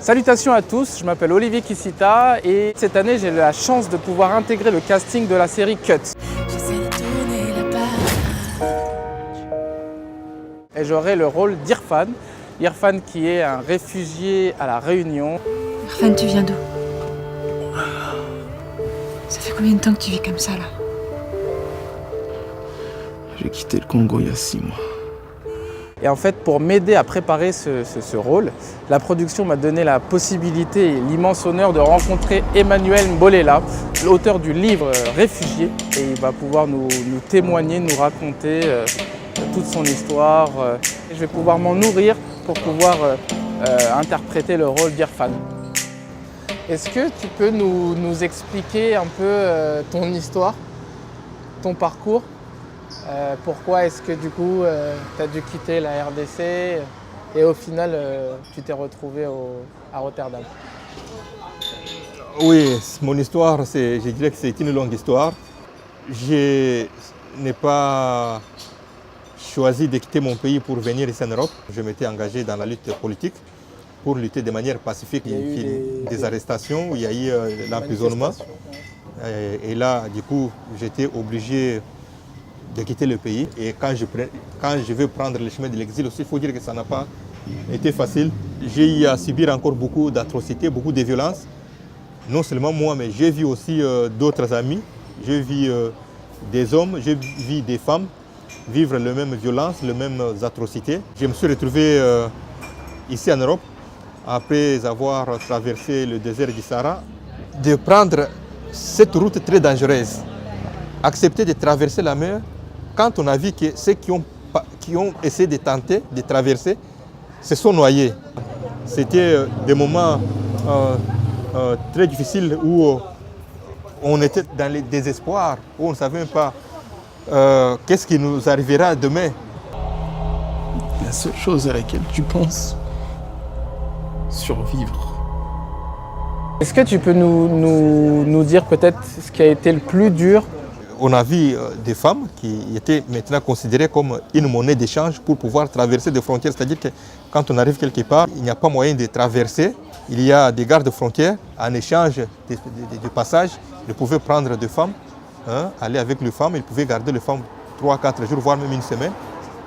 Salutations à tous, je m'appelle Olivier Kissita et cette année j'ai la chance de pouvoir intégrer le casting de la série Cut. Et j'aurai le rôle d'Irfan. Irfan qui est un réfugié à La Réunion. Irfan, tu viens d'où? Ça fait combien de temps que tu vis comme ça là? J'ai quitté le Congo il y a 6 mois. Et en fait, pour m'aider à préparer ce rôle, la production m'a donné la possibilité et l'immense honneur de rencontrer Emmanuel Mbolela, l'auteur du livre Réfugié. Et il va pouvoir nous témoigner, nous raconter toute son histoire. Et je vais pouvoir m'en nourrir pour pouvoir interpréter le rôle d'Irfan. Est-ce que tu peux nous expliquer un peu ton histoire, ton parcours? Pourquoi est-ce que du coup tu as dû quitter la RDC et au final tu t'es retrouvé à Rotterdam? Oui, mon histoire, je dirais que c'est une longue histoire. Je n'ai pas choisi de quitter mon pays pour venir ici en Europe. Je m'étais engagé dans la lutte politique pour lutter de manière pacifique. Il y a eu des arrestations, il y a eu l'emprisonnement. Et là, du coup, j'étais obligé de quitter le pays. Et quand je veux prendre le chemin de l'exil aussi, il faut dire que ça n'a pas été facile. J'ai eu à subir encore beaucoup d'atrocités, beaucoup de violences. Non seulement moi, mais j'ai vu aussi d'autres amis. J'ai vu des hommes, j'ai vu des femmes vivre les mêmes violences, les mêmes atrocités. Je me suis retrouvé ici en Europe, après avoir traversé le désert du Sahara, de prendre cette route très dangereuse. Accepter de traverser la mer quand on a vu que ceux qui ont essayé de tenter de traverser se sont noyés. C'était des moments très difficiles où on était dans le désespoir, où on ne savait même pas qu'est-ce qui nous arrivera demain. La seule chose à laquelle tu penses, survivre. Est-ce que tu peux nous dire peut-être ce qui a été le plus dur? On a vu des femmes qui étaient maintenant considérées comme une monnaie d'échange pour pouvoir traverser des frontières. C'est-à-dire que quand on arrive quelque part, il n'y a pas moyen de traverser. Il y a des gardes frontières. En échange du passage, ils pouvaient prendre des femmes, aller avec les femmes. Ils pouvaient garder les femmes 3-4 jours, voire même une semaine.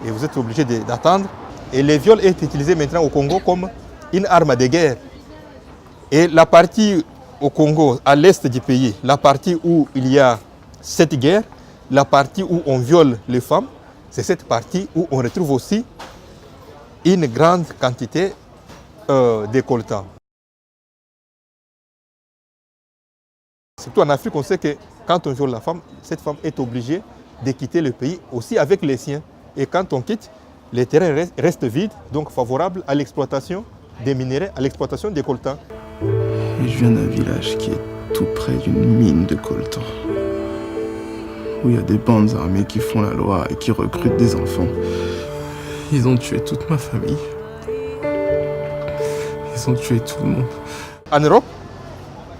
Et vous êtes obligé d'attendre. Et les viols est utilisé maintenant au Congo comme une arme de guerre. Et la partie au Congo, à l'est du pays, la partie où il y a cette guerre, la partie où on viole les femmes, c'est cette partie où on retrouve aussi une grande quantité de coltan. Surtout en Afrique, on sait que quand on viole la femme, cette femme est obligée de quitter le pays aussi avec les siens. Et quand on quitte, les terrains restent vides, donc favorables à l'exploitation des minéraux, à l'exploitation des coltans. Et je viens d'un village qui est tout près d'une mine de coltan, où il y a des bandes armées qui font la loi et qui recrutent des enfants. Ils ont tué toute ma famille. Ils ont tué tout le monde. En Europe,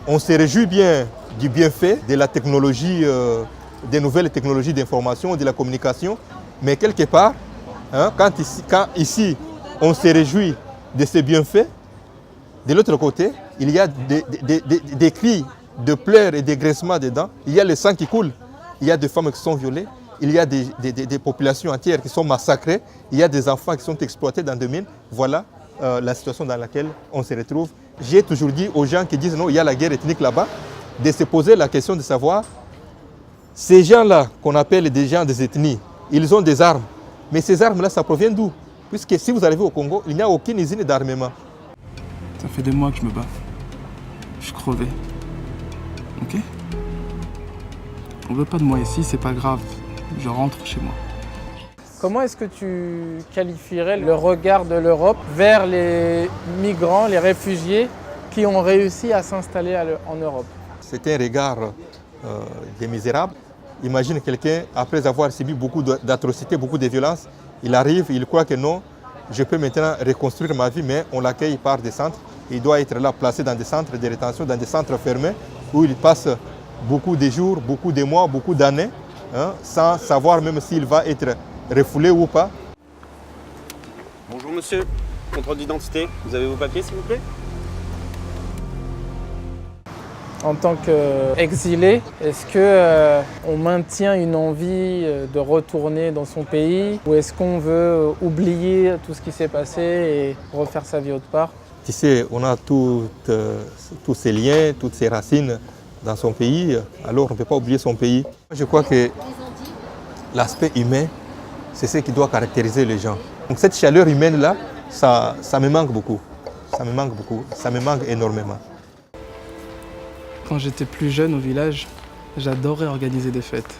on se réjouit bien du bienfait de la technologie, des nouvelles technologies d'information, de la communication, mais quelque part, quand ici on se réjouit de ces bienfaits, de l'autre côté, il y a des cris de pleurs et des graissements dedans, il y a le sang qui coule. Il y a des femmes qui sont violées, il y a des populations entières qui sont massacrées, il y a des enfants qui sont exploités dans des mines. Voilà la situation dans laquelle on se retrouve. J'ai toujours dit aux gens qui disent non, il y a la guerre ethnique là-bas, de se poser la question de savoir, ces gens-là qu'on appelle des gens des ethnies, ils ont des armes. Mais ces armes-là, ça provient d'où? Puisque si vous arrivez au Congo, il n'y a aucune usine d'armement. Ça fait des mois que je me bats. Je suis crevé. Ok? On veut pas de moi ici, c'est pas grave. Je rentre chez moi. Comment est-ce que tu qualifierais le regard de l'Europe vers les migrants, les réfugiés qui ont réussi à s'installer en Europe? C'est un regard des misérables. Imagine quelqu'un, après avoir subi beaucoup d'atrocités, beaucoup de violences, il arrive, il croit que non, je peux maintenant reconstruire ma vie, mais on l'accueille par des centres. Il doit être là, placé dans des centres de rétention, dans des centres fermés, où il passe beaucoup de jours, beaucoup de mois, beaucoup d'années, sans savoir même s'il va être refoulé ou pas. Bonjour monsieur, contrôle d'identité, vous avez vos papiers s'il vous plaît? En tant qu'exilé, est-ce que on maintient une envie de retourner dans son pays ou est-ce qu'on veut oublier tout ce qui s'est passé et refaire sa vie autre part? Tu sais, on a tous ces liens, toutes ces racines dans son pays, alors on ne peut pas oublier son pays. Je crois que l'aspect humain, c'est ce qui doit caractériser les gens. Donc cette chaleur humaine-là, ça me manque beaucoup. Ça me manque beaucoup, ça me manque énormément. Quand j'étais plus jeune au village, j'adorais organiser des fêtes.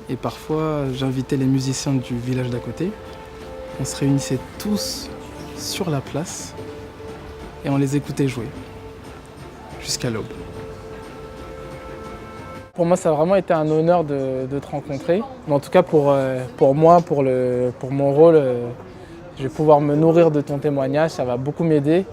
Et parfois, j'invitais les musiciens du village d'à côté. On se réunissait tous sur la place et on les écoutait jouer jusqu'à l'aube. Pour moi, ça a vraiment été un honneur de te rencontrer. Mais en tout cas, pour moi, pour mon rôle, je vais pouvoir me nourrir de ton témoignage. Ça va beaucoup m'aider.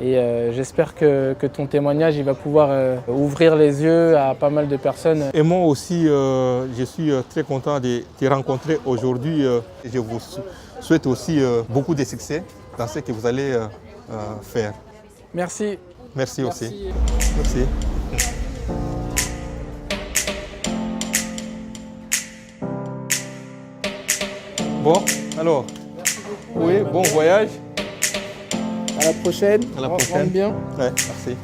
Et j'espère que ton témoignage il va pouvoir ouvrir les yeux à pas mal de personnes. Et moi aussi, je suis très content de te rencontrer aujourd'hui. Je vous souhaite aussi beaucoup de succès dans ce que vous allez faire. Merci. Merci aussi. Merci. Bon, alors, oui, bon voyage. À la prochaine. À la Rentre prochaine. bien. Ouais, merci.